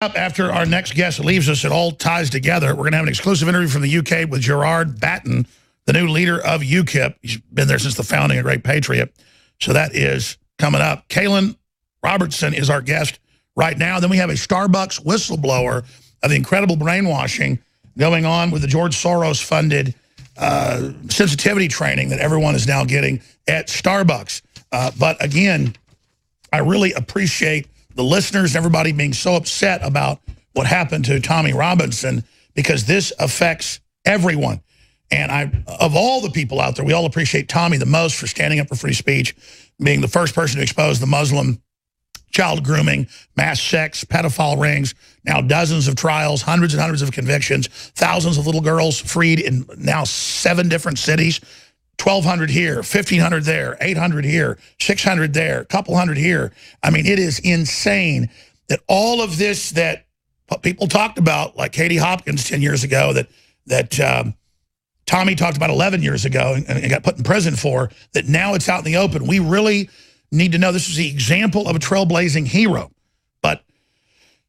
Up after our next guest leaves us, it all ties together. We're going to have an exclusive interview from the UK with Gerard Batten, the new leader of UKIP. He's been there since the founding, a great patriot. So that is coming up. Caolan Robertson is our guest right now. Then we have a Starbucks whistleblower of the incredible brainwashing going on with the George Soros-funded sensitivity training that everyone is now getting at Starbucks. But again, I really appreciate the listeners and everybody being so upset about what happened to Tommy Robinson, because this affects everyone. And of all the people out there, we all appreciate Tommy the most for standing up for free speech, being the first person to expose the Muslim child grooming, mass sex, pedophile rings, now dozens of trials, hundreds and hundreds of convictions, thousands of little girls freed in now 7 different cities. 1,200 here, 1,500 there, 800 here, 600 there, a couple hundred here. I mean, it is insane that all of this that people talked about, like Katie Hopkins 10 years ago, that Tommy talked about 11 years ago and got put in prison for, that now it's out in the open. We really need to know this is the example of a trailblazing hero. But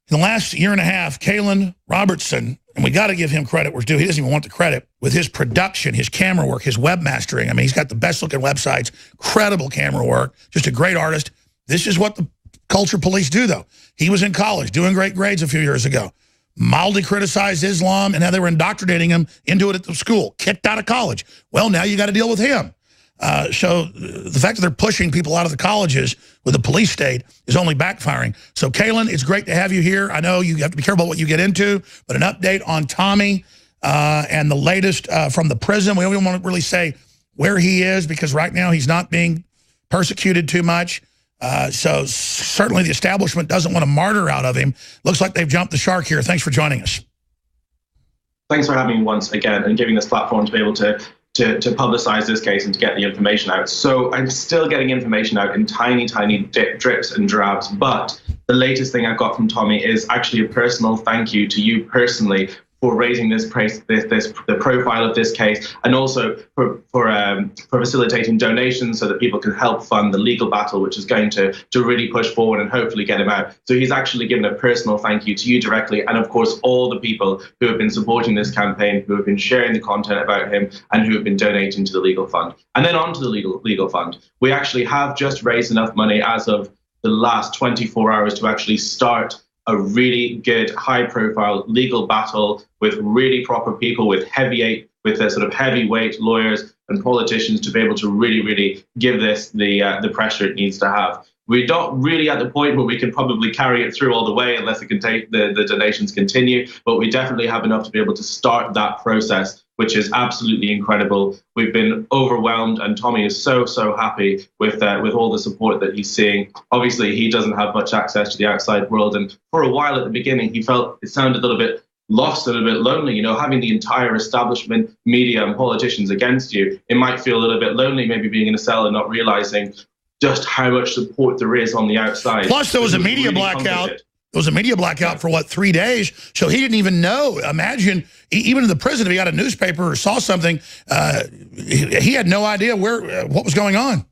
in the last year and a half, Caolan Robertson, and we got to give him credit where it's due. He doesn't even want the credit with his production, his camera work, his webmastering. I mean, he's got the best looking websites, credible camera work, just a great artist. This is what the culture police do, though. He was in college doing great grades a few years ago, mildly criticized Islam and how they were indoctrinating him into it at the school, kicked out of college. Well, now you got to deal with him. So the fact that they're pushing people out of the colleges with the police state is only backfiring. So, Caolan, it's great to have you here. I know you have to be careful what you get into, but an update on Tommy and the latest from the prison. We don't want to really say where he is, because right now he's not being persecuted too much. So certainly the establishment doesn't want a martyr out of him. Looks like they've jumped the shark here. Thanks for joining us. Thanks for having me once again and giving this platform to be able to publicize this case and to get the information out. So I'm still getting information out in tiny drips and drabs, but the latest thing I've got from Tommy is actually a personal thank you to you personally for raising the profile of this case, and also for facilitating donations so that people can help fund the legal battle, which is going to really push forward and hopefully get him out. So he's actually given a personal thank you to you directly, and of course all the people who have been supporting this campaign, who have been sharing the content about him, and who have been donating to the legal fund. And then on to the legal fund. We actually have just raised enough money as of the last 24 hours to actually start a really good, high-profile legal battle with really proper people, with sort of heavyweight lawyers and politicians to be able to really give this the pressure it needs to have. We're not really at the point where we can probably carry it through all the way unless it can take the donations continue, but we definitely have enough to be able to start that process, which is absolutely incredible. We've been overwhelmed, and Tommy is so happy with all the support that he's seeing. Obviously, he doesn't have much access to the outside world, and for a while at the beginning, he felt it sounded a little bit lost and a bit lonely, you know, having the entire establishment, media and politicians against you. It might feel a little bit lonely, maybe being in a cell and not realizing just how much support there is on the outside. Plus, there was a media blackout. There was a media blackout for, what, 3 days? So he didn't even know. Imagine, even in the prison, if he got a newspaper or saw something, he had no idea what was going on.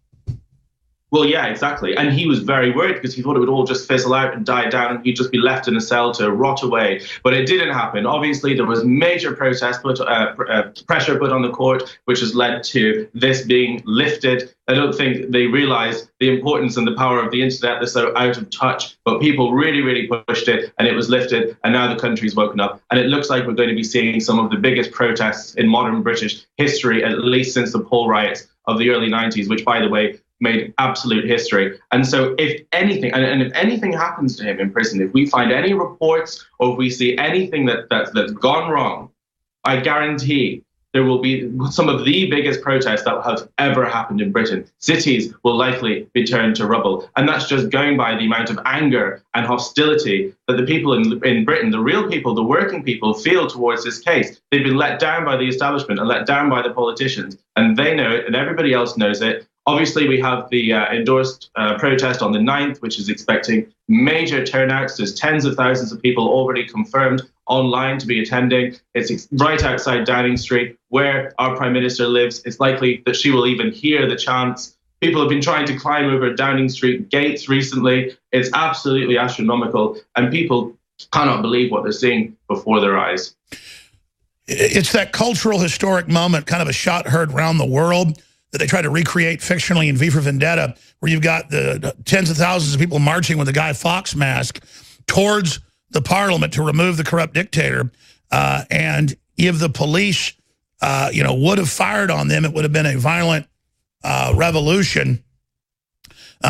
Well, yeah, exactly. And he was very worried because he thought it would all just fizzle out and die down and he'd just be left in a cell to rot away. But it didn't happen. Obviously, there was major pressure put on the court, which has led to this being lifted. I don't think they realized the importance and the power of the internet. They're so out of touch, but people really pushed it and it was lifted. And now the country's woken up. And it looks like we're going to be seeing some of the biggest protests in modern British history, at least since the Paul riots of the early 90s, which, by the way, made absolute history. And so if anything, and if anything happens to him in prison, if we find any reports or if we see anything that's gone wrong, I guarantee there will be some of the biggest protests that have ever happened in Britain. Cities will likely be turned to rubble. And that's just going by the amount of anger and hostility that the people in Britain, the real people, the working people, feel towards this case. They've been let down by the establishment and let down by the politicians. And they know it and everybody else knows it. Obviously, we have the endorsed protest on the 9th, which is expecting major turnouts. There's tens of thousands of people already confirmed online to be attending. It's right outside Downing Street, where our Prime Minister lives. It's likely that she will even hear the chants. People have been trying to climb over Downing Street gates recently. It's absolutely astronomical. And people cannot believe what they're seeing before their eyes. It's that cultural historic moment, kind of a shot heard around the world, that they try to recreate fictionally in V for Vendetta, where you've got the tens of thousands of people marching with a Guy Fawkes mask towards the parliament to remove the corrupt dictator. And if the police, would have fired on them, it would have been a violent revolution.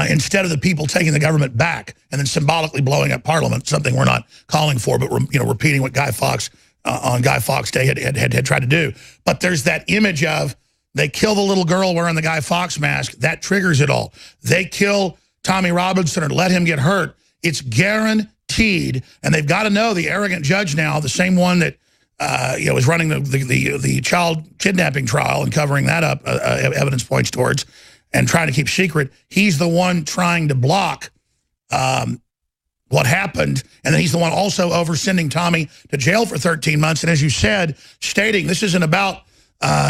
Instead of the people taking the government back and then symbolically blowing up Parliament, something we're not calling for, but repeating what Guy Fawkes on Guy Fawkes Day had tried to do. But there's that image of they kill the little girl wearing the Guy Fawkes mask. That triggers it all. They kill Tommy Robinson or let him get hurt. It's guaranteed. And they've got to know the arrogant judge now, the same one that was running the child kidnapping trial and covering that up, evidence points towards, and trying to keep secret. He's the one trying to block what happened, and then he's the one also sending Tommy to jail for 13 months. And as you said, stating this isn't about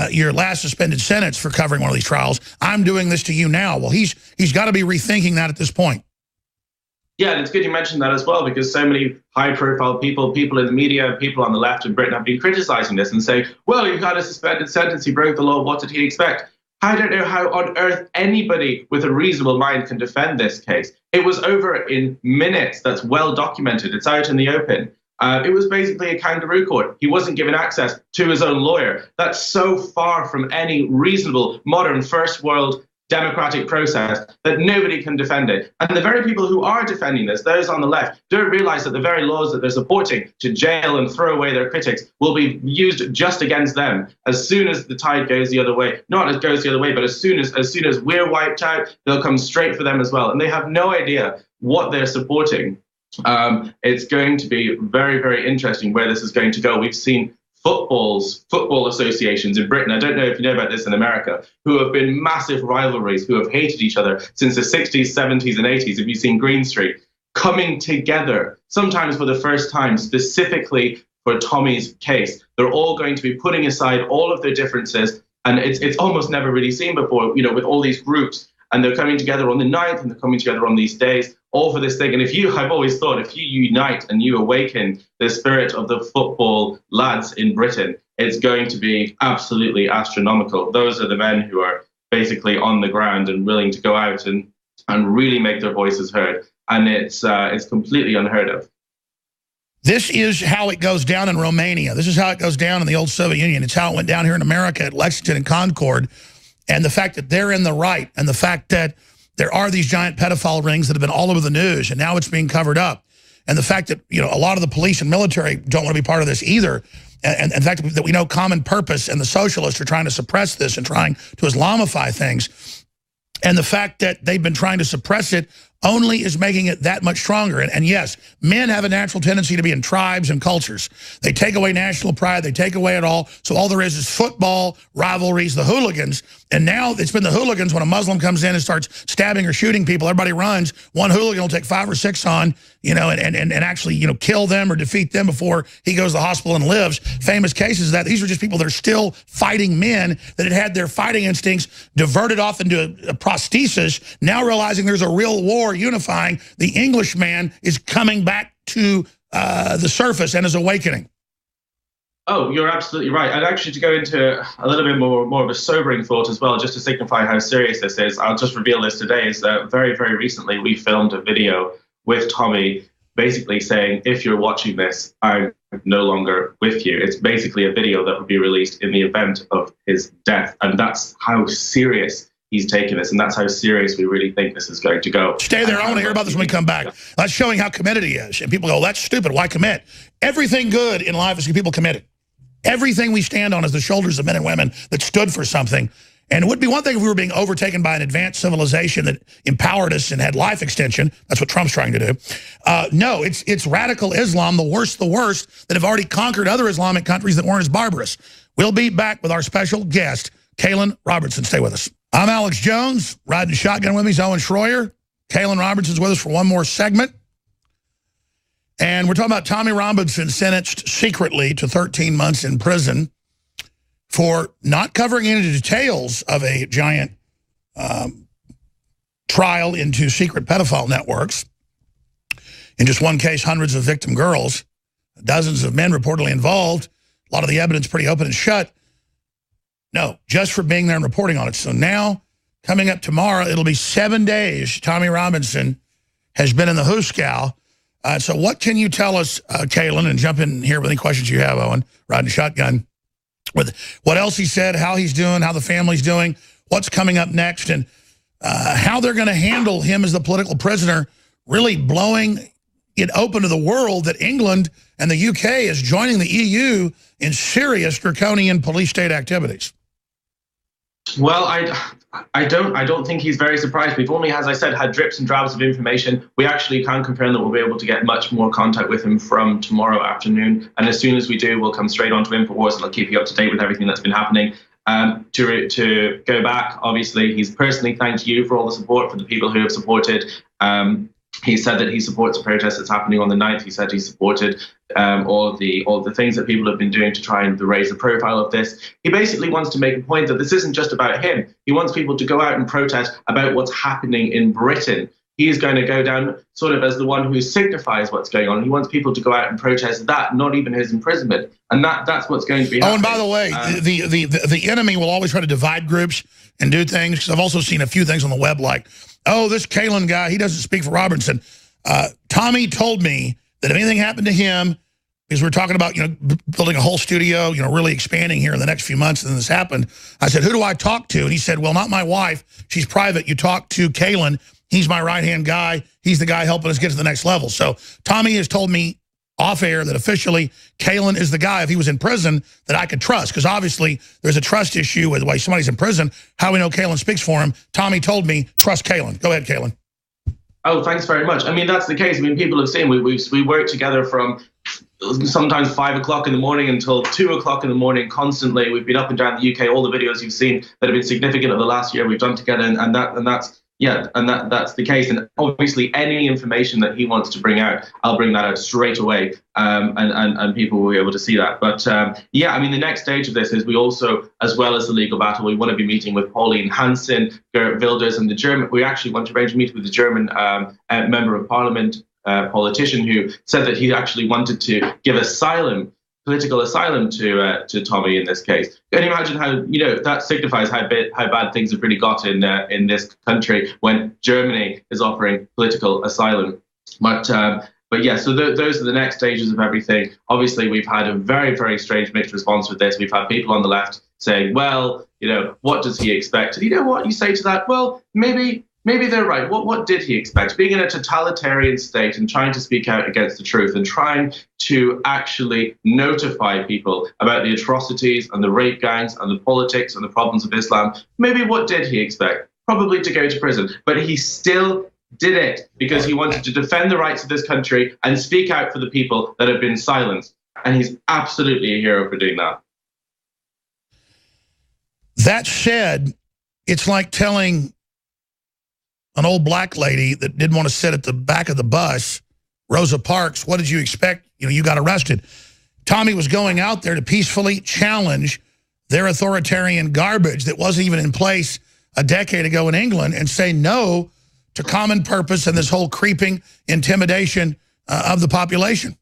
your last suspended sentence for covering one of these trials. I'm doing this to you now. Well, he's got to be rethinking that at this point. Yeah, and it's good you mentioned that as well, because so many high-profile people in the media, people on the left in Britain have been criticizing this and saying, well, he got a suspended sentence, he broke the law, what did he expect? I don't know how on earth anybody with a reasonable mind can defend this case. It was over in minutes. That's well documented. It's out in the open. It was basically a kangaroo court. He wasn't given access to his own lawyer. That's so far from any reasonable, modern, first world democratic process that nobody can defend it. And the very people who are defending this, those on the left, don't realize that the very laws that they're supporting to jail and throw away their critics will be used just against them as soon as the tide goes the other way. Not as goes the other way, but as soon as we're wiped out, they'll come straight for them as well. And they have no idea what they're supporting. It's going to be very, very interesting where this is going to go. We've seen football associations in Britain, I don't know if you know about this in America, who have been massive rivalries, who have hated each other since the 60s, 70s, and 80s. Have you seen Green Street? Coming together, sometimes for the first time, specifically for Tommy's case. They're all going to be putting aside all of their differences, and it's almost never really seen before, with all these groups. And they're coming together on the 9th, and they're coming together on these days, all for this thing. And I've always thought, if you unite and you awaken the spirit of the football lads in Britain, it's going to be absolutely astronomical. Those are the men who are basically on the ground and willing to go out and really make their voices heard. And it's completely unheard of. This is how it goes down in Romania. This is how it goes down in the old Soviet Union. It's how it went down here in America at Lexington and Concord. And the fact that they're in the right, and the fact that there are these giant pedophile rings that have been all over the news, and now it's being covered up. And the fact that, a lot of the police and military don't want to be part of this either. And the fact that we know Common Purpose and the socialists are trying to suppress this and trying to Islamify things. And the fact that they've been trying to suppress it only is making it that much stronger. And yes, men have a natural tendency to be in tribes and cultures. They take away national pride. They take away it all. So all there is football, rivalries, the hooligans. And now it's been the hooligans. When a Muslim comes in and starts stabbing or shooting people, everybody runs. One hooligan will take 5 or 6 on, and actually, kill them or defeat them before he goes to the hospital and lives. Famous cases of that. These are just people that are still fighting men that had their fighting instincts diverted off into a prosthesis, now realizing there's a real war unifying. The Englishman is coming back to the surface and is awakening. Oh, you're absolutely right. And actually, to go into a little bit more of a sobering thought as well, just to signify how serious this is, I'll just reveal this today, is that very, very recently we filmed a video with Tommy basically saying, if you're watching this, I'm no longer with you. It's basically a video that would be released in the event of his death. And that's how serious he's taken this, and that's how serious we really think this is going to go. Stay there. I want to hear about this when we come back. That's showing how committed he is. And people go, that's stupid. Why commit? Everything good in life is people committed. Everything we stand on is the shoulders of men and women that stood for something. And it would be one thing if we were being overtaken by an advanced civilization that empowered us and had life extension. That's what Trump's trying to do. No, it's radical Islam, the worst, that have already conquered other Islamic countries that weren't as barbarous. We'll be back with our special guest, Caolan Robertson. Stay with us. I'm Alex Jones. Riding shotgun with me is Owen Schroyer. Caolan Robertson's with us for one more segment. And we're talking about Tommy Robinson sentenced secretly to 13 months in prison for not covering any details of a giant trial into secret pedophile networks. In just one case, hundreds of victim girls, dozens of men reportedly involved. A lot of the evidence pretty open and shut. No, just for being there and reporting on it. So now, coming up tomorrow, it'll be 7 days. Tommy Robinson has been in the hoosegow. So what can you tell us, Caolan, and jump in here with any questions you have, Owen, riding shotgun, with what else he said, how he's doing, how the family's doing, what's coming up next, and how they're going to handle him as the political prisoner, really blowing it open to the world that England and the UK is joining the EU in serious draconian police state activities. Well, I don't think he's very surprised. We've only, as I said, had drips and drabs of information. We actually can confirm that we'll be able to get much more contact with him from tomorrow afternoon. And as soon as we do, we'll come straight onto InfoWars and I'll keep you up to date with everything that's been happening. To go back, obviously, he's personally thanked you for all the support, for the people who have supported. He said that he supports the protest that's happening on the 9th. He said he supported all the things that people have been doing to try and raise the profile of this. He basically wants to make a point that this isn't just about him. He wants people to go out and protest about what's happening in Britain. He is going to go down sort of as the one who signifies what's going on. He wants people to go out and protest that, not even his imprisonment. And that's what's going to be happening. Oh, and by the way, the enemy will always try to divide groups and do things. Because I've also seen a few things on the web like, oh, this Caolan guy, he doesn't speak for Robertson. Tommy told me that if anything happened to him, because we're talking about, building a whole studio, really expanding here in the next few months, and then this happened. I said, who do I talk to? And he said, well, not my wife. She's private. You talk to Caolan. He's my right-hand guy. He's the guy helping us get to the next level. So Tommy has told me off air that officially Caolan is the guy, if he was in prison, that I could trust. Because obviously there's a trust issue with the way somebody's in prison. How we know Caolan speaks for him. Tommy told me, trust Caolan. Go ahead, Caolan. Oh, thanks very much. I mean, that's the case. I mean, people have seen we work together from sometimes 5 o'clock in the morning until 2 o'clock in the morning constantly. We've been up and down the UK. All the videos you've seen that have been significant of the last year we've done together, and that's the case. And obviously, any information that he wants to bring out, I'll bring that out straight away, and people will be able to see that. But yeah, I mean, the next stage of this is we also, as well as the legal battle, we want to be meeting with Pauline Hanson, Geert Wilders, and the German. We actually want to arrange a meeting with the German member of parliament, politician, who said that he actually wanted to give political asylum to Tommy in this case. Can you imagine how, that signifies how bad things have really got in this country when Germany is offering political asylum. But yeah, so those are the next stages of everything. Obviously, we've had a very, very strange mixed response with this. We've had people on the left saying, well, what does he expect? And you know what you say to that? Well, maybe they're right. What did he expect? Being in a totalitarian state and trying to speak out against the truth and trying to actually notify people about the atrocities and the rape gangs and the politics and the problems of Islam. Maybe what did he expect? Probably to go to prison. But he still did it because he wanted to defend the rights of this country and speak out for the people that have been silenced. And he's absolutely a hero for doing that. That said, it's like telling an old black lady that didn't want to sit at the back of the bus, Rosa Parks, what did you expect? You got arrested. Tommy was going out there to peacefully challenge their authoritarian garbage that wasn't even in place a decade ago in England and say no to common purpose and this whole creeping intimidation of the population.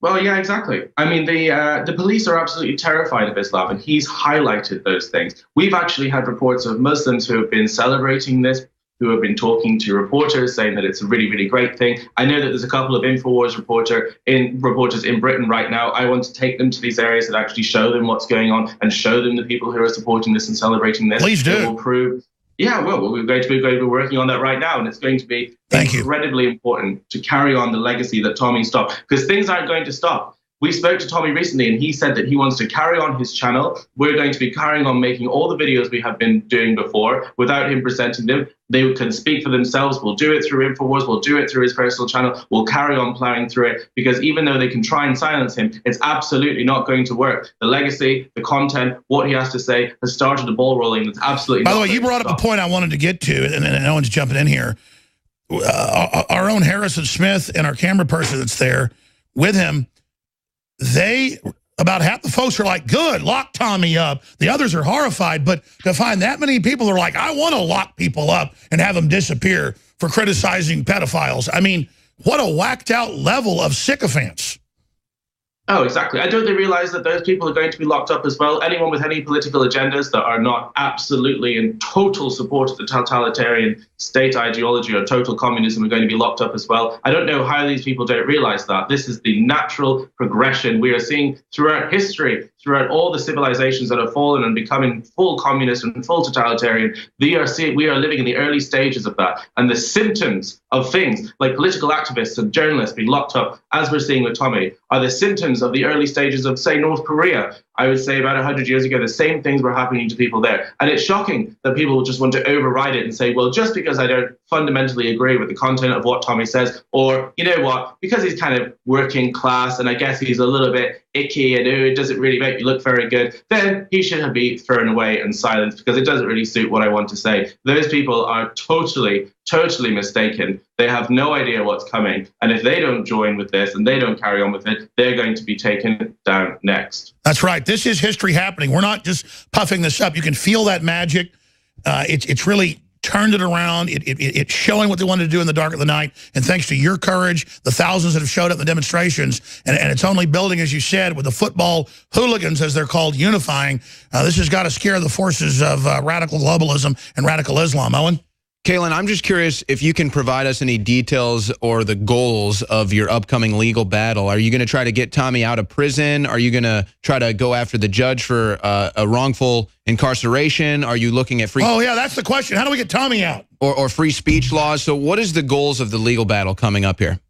Well, yeah, exactly. I mean, the police are absolutely terrified of Islam, and he's highlighted those things. We've actually had reports of Muslims who have been celebrating this, who have been talking to reporters saying that it's a really, really great thing. I know that there's a couple of InfoWars reporters in Britain right now. I want to take them to these areas and actually show them what's going on and show them the people who are supporting this and celebrating this. Please do. It will prove. Yeah, well, we're going to be working on that right now, and it's going to be incredibly important to carry on the legacy that Tommy stopped, because things aren't going to stop. We spoke to Tommy recently, and he said that he wants to carry on his channel. We're going to be carrying on making all the videos we have been doing before without him presenting them. They can speak for themselves. We'll do it through InfoWars. We'll do it through his personal channel. We'll carry on plowing through it, because even though they can try and silence him, it's absolutely not going to work. The legacy, the content, what he has to say has started the ball rolling. It's absolutely By the way, you brought up a point I wanted to get to, and no one's jumping in here. Our own Harrison Smith and our camera person that's there with him, about half the folks are like, good, lock Tommy up. The others are horrified, but to find that many people are like, I want to lock people up and have them disappear for criticizing pedophiles. I mean, What a whacked out level of sycophants. Oh, exactly. Don't they realize that those people are going to be locked up as well? Anyone with any political agendas that are not absolutely in total support of the totalitarian state ideology or total communism are going to be locked up as well. I don't know how these people don't realize that. This is the natural progression we are seeing throughout history, throughout all the civilizations that have fallen and becoming full communist and full totalitarian. We are living in the early stages of that. And the symptoms of things like political activists and journalists being locked up, as we're seeing with Tommy, are the symptoms of the early stages of, say, North Korea. I would say about 100 years ago, the same things were happening to people there. And it's shocking that people just want to override it and say, well, just because I don't fundamentally agree with the content of what Tommy says, or, you know what, because he's kind of working class and I guess he's a little bit icky and it doesn't really make me look very good, then he should be thrown away and silenced because it doesn't really suit what I want to say. Those people are totally mistaken. They have no idea what's coming. And if they don't join with this and they don't carry on with it, they're going to be taken down next. That's right. This is history happening. We're not just puffing this up. You can feel that magic. It's really turned it around. It's showing what they wanted to do in the dark of the night. And thanks to your courage, the thousands that have showed up in the demonstrations, and it's only building, as you said, with the football hooligans, as they're called, unifying. This has got to scare the forces of radical globalism and radical Islam. Owen? Caolan, I'm just curious if you can provide us any details or the goals of your upcoming legal battle. Are you going to try to get Tommy out of prison? Are you going to try to go after the judge for a wrongful incarceration? Are you looking at free... Oh, yeah, that's the question. How do we get Tommy out? Or free speech laws? So what is the goals of the legal battle coming up here?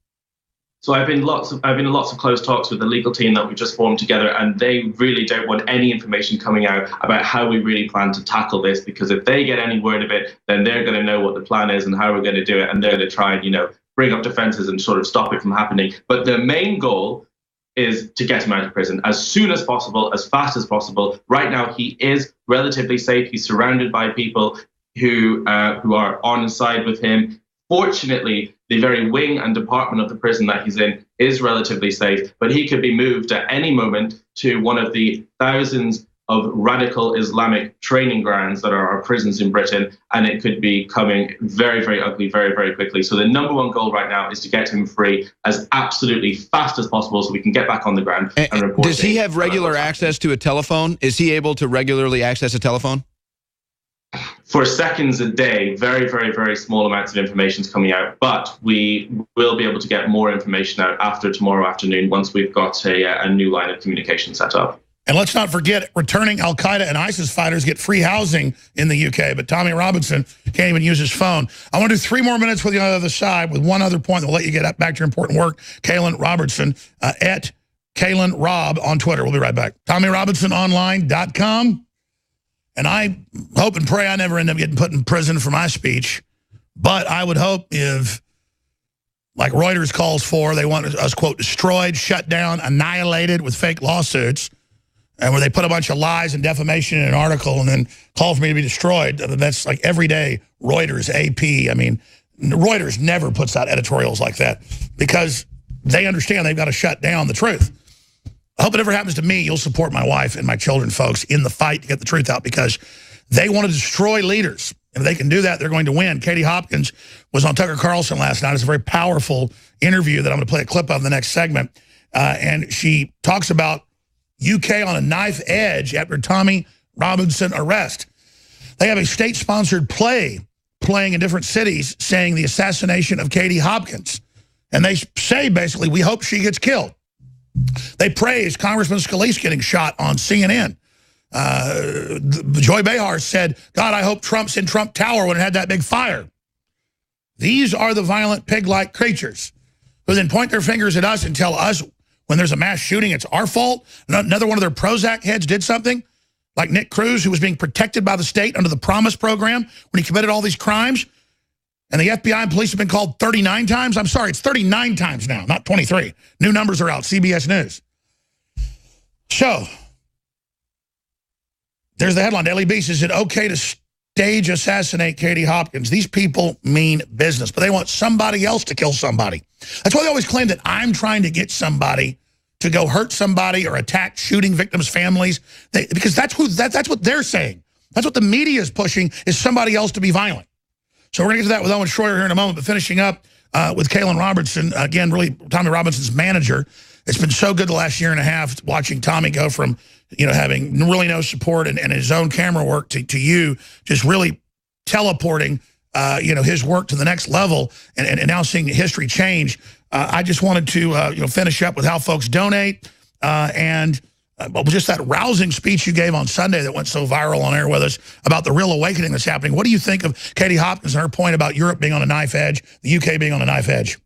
So I've been in lots of close talks with the legal team that we just formed together, and they really don't want any information coming out about how we really plan to tackle this, because if they get any word of it, then they're going to know what the plan is and how we're going to do it, and they're going to try and, bring up defenses and sort of stop it from happening. But the main goal is to get him out of prison as soon as possible, as fast as possible. Right now, he is relatively safe. He's surrounded by people who are on side with him. Fortunately, the very wing and department of the prison that he's in is relatively safe, but he could be moved at any moment to one of the thousands of radical Islamic training grounds that are our prisons in Britain, and it could be coming very, very ugly very, very quickly. So the number one goal right now is to get him free as absolutely fast as possible so we can get back on the ground and report. Does he have regular access to a telephone? Is he able to regularly access a telephone? For seconds a day, very, very, very small amounts of information is coming out, but we will be able to get more information out after tomorrow afternoon once we've got a new line of communication set up. And let's not forget, returning Al-Qaeda and ISIS fighters get free housing in the UK, but Tommy Robinson can't even use his phone. I want to do 3 more minutes with you on the other side with one other point that will let you get back to your important work. Caolan Robertson, at Caolan Rob on Twitter. We'll be right back. TommyRobinsonOnline.com. And I hope and pray I never end up getting put in prison for my speech. But I would hope if, like Reuters calls for, they want us, quote, destroyed, shut down, annihilated with fake lawsuits, and where they put a bunch of lies and defamation in an article and then call for me to be destroyed. That's like every day, Reuters, AP. I mean, Reuters never puts out editorials like that because they understand they've got to shut down the truth. I hope it never happens to me. You'll support my wife and my children, folks, in the fight to get the truth out, because they want to destroy leaders. And if they can do that, they're going to win. Katie Hopkins was on Tucker Carlson last night. It's a very powerful interview that I'm going to play a clip of in the next segment. And she talks about UK on a knife edge after Tommy Robinson arrest. They have a state-sponsored play playing in different cities saying the assassination of Katie Hopkins. And they say, basically, we hope she gets killed. They praise Congressman Scalise getting shot on CNN. Joy Behar said, God, I hope Trump's in Trump Tower when it had that big fire. These are the violent pig-like creatures who then point their fingers at us and tell us when there's a mass shooting, it's our fault. Another one of their Prozac heads did something, like Nick Cruz, who was being protected by the state under the Promise program when he committed all these crimes. And the FBI and police have been called 39 times. I'm sorry, it's 39 times now, not 23. New numbers are out, CBS News. So, there's the headline. Daily Beast, is it okay to stage assassinate Katie Hopkins? These people mean business, but they want somebody else to kill somebody. That's why they always claim that I'm trying to get somebody to go hurt somebody or attack shooting victims' families, because that's what they're saying. That's what the media is pushing, is somebody else to be violent. So we're going to get to that with Owen Schroyer here in a moment, but finishing up, with Caolan Robertson. Again, really, Tommy Robinson's manager. It's been so good the last year and a half watching Tommy go from, having really no support and his own camera work to you just really teleporting, his work to the next level and now seeing history change. I just wanted to, finish up with how folks donate and just that rousing speech you gave on Sunday that went so viral on air with us about the real awakening that's happening. What do you think of Katie Hopkins and her point about Europe being on a knife edge, the UK being on a knife edge?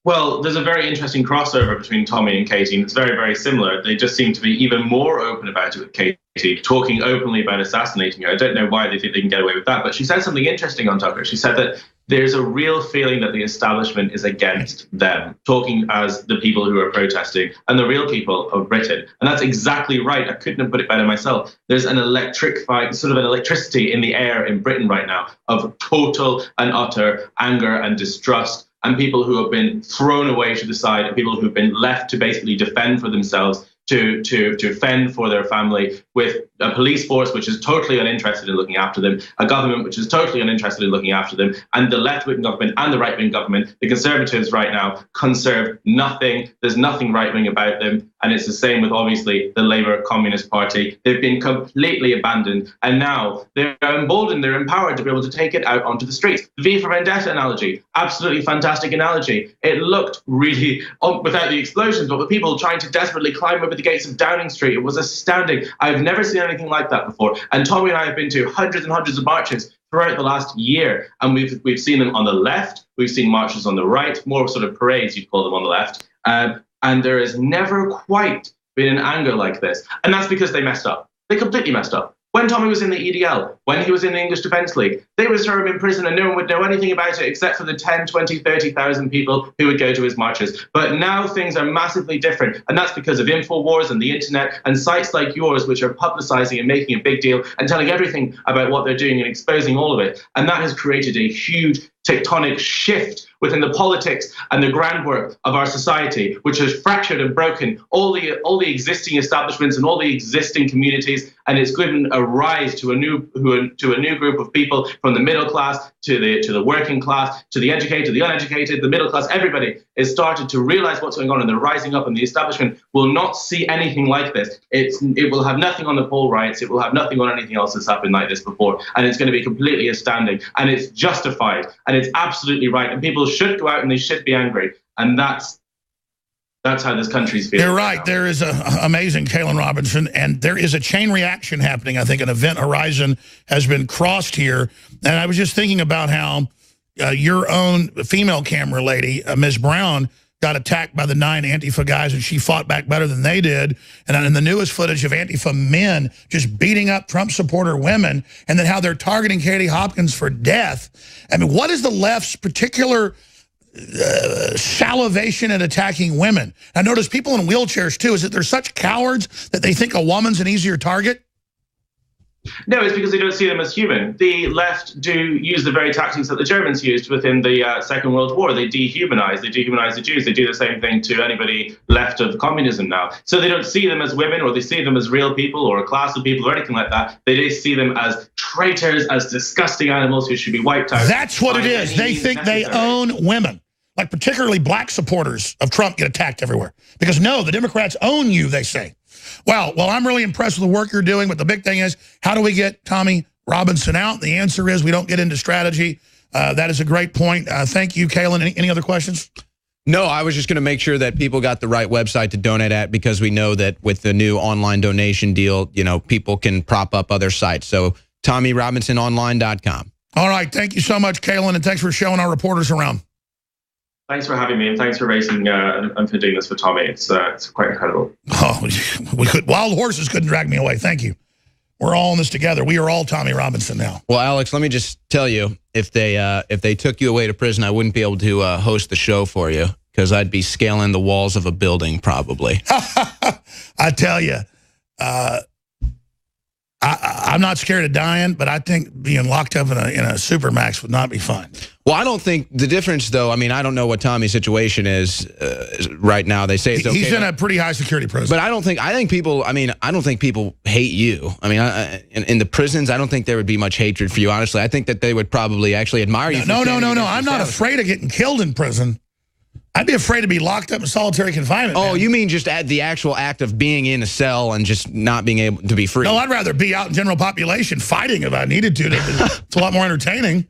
Well, there's a very interesting crossover between Tommy and Katie, and it's very, very similar. They just seem to be even more open about it with Katie, talking openly about assassinating her. I don't know why they think they can get away with that, but she said something interesting on Tucker. She said that there's a real feeling that the establishment is against them, talking as the people who are protesting and the real people of Britain. And that's exactly right. I couldn't have put it better myself. There's an sort of an electricity in the air in Britain right now of total and utter anger and distrust, and people who have been thrown away to the side, and people who've been left to basically defend for themselves, to fend for their family, with a police force which is totally uninterested in looking after them, a government which is totally uninterested in looking after them, and the left-wing government and the right-wing government. The Conservatives right now conserve nothing. There's nothing right-wing about them. And it's the same with, obviously, the Labour Communist Party. They've been completely abandoned. And now they're emboldened, they're empowered to be able to take it out onto the streets. The V for Vendetta analogy, absolutely fantastic analogy. It looked really, without the explosions, but with people trying to desperately climb over the gates of Downing Street. It was astounding. I've never seen anything like that before. And Tommy and I have been to hundreds and hundreds of marches throughout the last year. And we've seen them on the left. We've seen marches on the right, more sort of parades, you'd call them, on the left. And there has never quite been an anger like this. And that's because they messed up. They completely messed up. When Tommy was in the EDL, when he was in the English Defence League, they would throw him in prison and no one would know anything about it except for the 10, 20, 30,000 people who would go to his marches. But now things are massively different. And that's because of InfoWars and the internet and sites like yours, which are publicizing and making a big deal and telling everything about what they're doing and exposing all of it. And that has created a huge tectonic shift within the politics and the groundwork of our society, which has fractured and broken all the existing establishments and all the existing communities, and it's given a rise to a new group of people, from the middle class to the working class, to the educated, the uneducated, the middle class. Everybody has started to realize what's going on, and they're rising up, and the establishment will not see anything like this. It will have nothing on the poll riots. It will have nothing on anything else that's happened like this before, and it's going to be completely astounding, and it's justified, and it's absolutely right, and people should go out and they should be angry, and that's how this country's feeling. You're right. There is an amazing Caolan Robertson, and there is a chain reaction happening. I think an event horizon has been crossed here, and I was just thinking about how your own female camera lady, Ms. Brown, got attacked by the 9 Antifa guys, and she fought back better than they did. And in the newest footage of Antifa men just beating up Trump supporter women, and then how they're targeting Katie Hopkins for death. I mean, what is the left's particular salivation at attacking women? I notice people in wheelchairs too. Is it they're such cowards that they think a woman's an easier target? No, it's because they don't see them as human. The left do use the very tactics that the Germans used within the Second World War. They dehumanize. They dehumanize the Jews. They do the same thing to anybody left of communism now. So they don't see them as women, or they see them as real people or a class of people or anything like that. They just see them as traitors, as disgusting animals who should be wiped out. That's what it is. They think they own women. Like particularly black supporters of Trump get attacked everywhere. Because no, the Democrats own you, they say. Well, I'm really impressed with the work you're doing, but the big thing is, how do we get Tommy Robinson out? The answer is we don't get into strategy. That is a great point. Thank you, Caolan. Any other questions? No, I was just going to make sure that people got the right website to donate at, because we know that with the new online donation deal, people can prop up other sites. So TommyRobinsonOnline.com. All right. Thank you so much, Caolan, and thanks for showing our reporters around. Thanks for having me, and thanks for racing and for doing this for Tommy. It's quite incredible. Oh, wild horses couldn't drag me away. Thank you. We're all in this together. We are all Tommy Robinson now. Well, Alex, let me just tell you, if they took you away to prison, I wouldn't be able to host the show for you, because I'd be scaling the walls of a building probably. I tell you, I'm not scared of dying, but I think being locked up in a Supermax would not be fun. Well, I don't think the difference, though. I mean, I don't know what Tommy's situation is right now. They say it's okay. He's in a pretty high security prison. But I don't think people. I mean, I don't think people hate you. I mean, in the prisons, I don't think there would be much hatred for you. Honestly, I think that they would probably actually admire you. No. I'm not afraid of getting killed in prison. I'd be afraid to be locked up in solitary confinement. Oh, man. You mean just the actual act of being in a cell and just not being able to be free? No, I'd rather be out in general population fighting if I needed to. It's a lot more entertaining.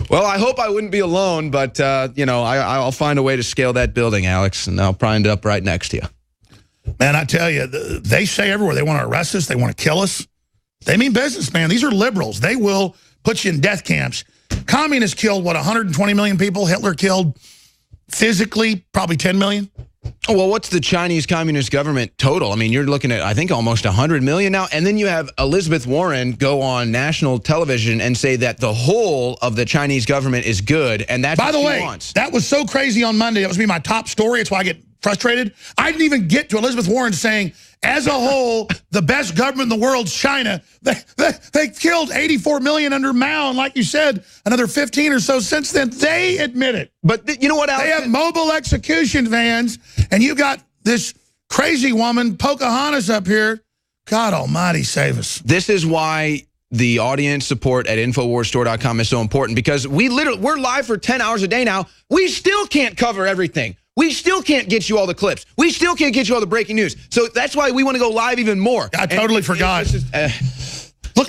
Well, I hope I wouldn't be alone, but, you know, I'll find a way to scale that building, Alex, and I'll probably end up right next to you. Man, I tell you, they say everywhere they want to arrest us, they want to kill us. They mean business, man. These are liberals. They will put you in death camps. Communists killed, what, 120 million people? Hitler killed physically probably 10 million. Oh, well, what's the Chinese Communist government total? I mean, you're looking at, I think, almost 100 million now. And then you have Elizabeth Warren go on national television and say that the whole of the Chinese government is good. And that's By the what she way, wants. That was so crazy on Monday. That was my top story. It's why I get frustrated. I didn't even get to Elizabeth Warren saying, as a whole, the best government in the world is China. They killed 84 million under Mao, and like you said, another 15 or so since then. They admit it. But you know what, Alex? They have mobile execution vans, and you got this crazy woman, Pocahontas, up here. God almighty save us. This is why the audience support at InfoWarsStore.com is so important, because we're live for 10 hours a day now. We still can't cover everything. We still can't get you all the clips. We still can't get you all the breaking news. So that's why we want to go live even more. I totally forgot. Look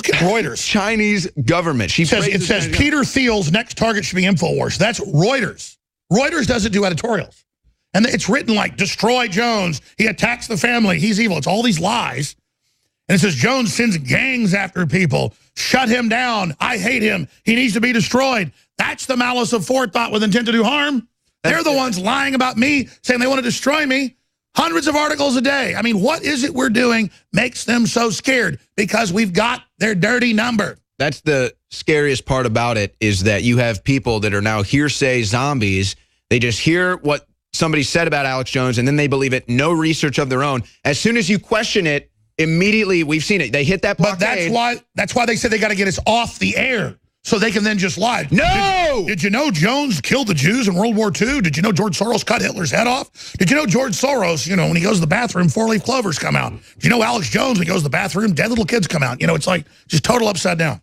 at Reuters. Chinese government. It says Peter Thiel's next target should be InfoWars. That's Reuters. Reuters doesn't do editorials. And it's written like, destroy Jones. He attacks the family. He's evil. It's all these lies. And it says Jones sends gangs after people. Shut him down. I hate him. He needs to be destroyed. That's the malice of forethought with intent to do harm. They're the ones lying about me, saying they want to destroy me. Hundreds of articles a day. I mean, what is it we're doing makes them so scared? Because we've got their dirty number. That's the scariest part about it, is that you have people that are now hearsay zombies. They just hear what somebody said about Alex Jones, and then they believe it. No research of their own. As soon as you question it, immediately, we've seen it. They hit that blockade. But that's why they said they got to get us off the air, so they can then just lie. No! Did you know Jones killed the Jews in World War II? Did you know George Soros cut Hitler's head off? Did you know George Soros, you know, when he goes to the bathroom, 4-leaf clovers come out? Did you know Alex Jones, when he goes to the bathroom, dead little kids come out? You know, it's like just total upside down.